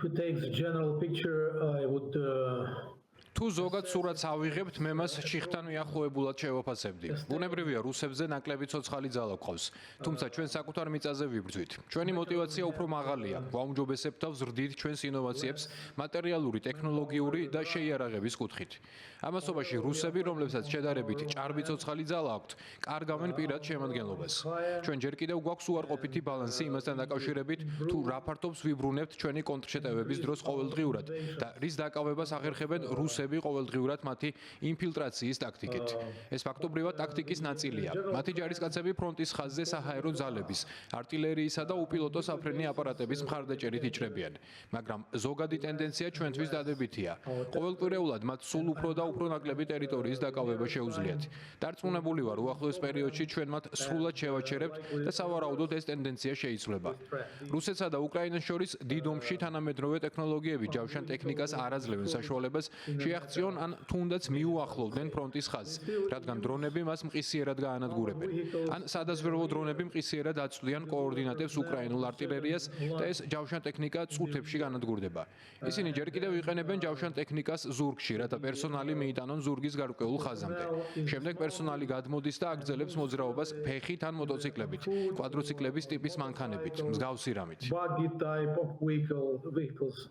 we take the general picture, I would თუ ზოგად სურათს ავიღებთ, მე მას ჩიხთან მიახლოებულად შევაფასებდი. ბუნებრივია, რუსებზე ნაკლები ცოცხალი ძალა გვყავს, თუმცა ჩვენ საკუთარ მიწაზე ვიბრძვით. ჩვენი мотиваცია უფრო მაღალია. გვაუმჯობესებთ და ვზრდით ჩვენს ინოვაციებს მატერიალური, ტექნოლოგიური და შეიარაღების კუთხით. ამასობაში რუსები, რომლებსაც შედარებით ჭარბი ცოცხალი ძალა აქვთ, კარგავენ პირად შემადგენლობას. ჩვენ ჯერ კიდევ გვაქვს უარყოფითი ბალანსი იმასთან დაკავშირებით, თუ რა ფართობს ვიბრუნებთ ჩვენი კონტრშეტევების დროს ყოველდღიურად და რის დაკავებას ახერხებენ რუსები ყოველდღიურად მათი ინფილტრაციის ტაქტიკით. ეს ფაქტობრივად ტაქტიკის ნაწილია. მათი ჯარისკაცები ფრონტის ხაზზე საჰაერო ძალების, артиლერიისა და უპილოტო საფრენი აპარატების მხარდაჭერით იჭრებიან. მაგრამ ზოგადი ტენდენცია ჩვენთვის დადებითია. ყოველკვირეულად მათ სულ უფრო და უფრო ნაკლები ტერიტორიის დაკავება შეუძლიათ. დარწმუნებული ვარ, უახლოეს პერიოდში ჩვენ მათ სრულად შევაჩერებთ და სავარაუდოდ ეს ტენდენცია შეიცვლება. რუსეთსა და უკრაინას შორის დიდ ომში თანამედროვე ტექნოლოგიები ჯავშან ტექნიკას არ აძლევენ საშუალებას შეახციონ ან თუნდაც მიუახლოვდნენ ფრონტის ხაზს, რადგან დრონები მას მყისიერად გაანადგურებენ. ან სადაზვერვო დრონები მყისიერად აწვდიან კოორდინატებს უკრაინულ артиლერიას და ეს ჯავშან ტექნიკა წუთებში განადგურდება. ისინი ჯერ კიდევ იყენებენ ჯავშან ტექნიკას ზურგში, რათა პერსონალი მიიტანონ ზურგის გარკვეულ ხაზამდე. შემდეგ პერსონალი გადმოდის და აგრძელებს მოძრაობას ფეხით ან მოტოციკლებით, კვადროციკლების ტიპის მანქანებით, მსგავსი რამით. buggy type of vehicles.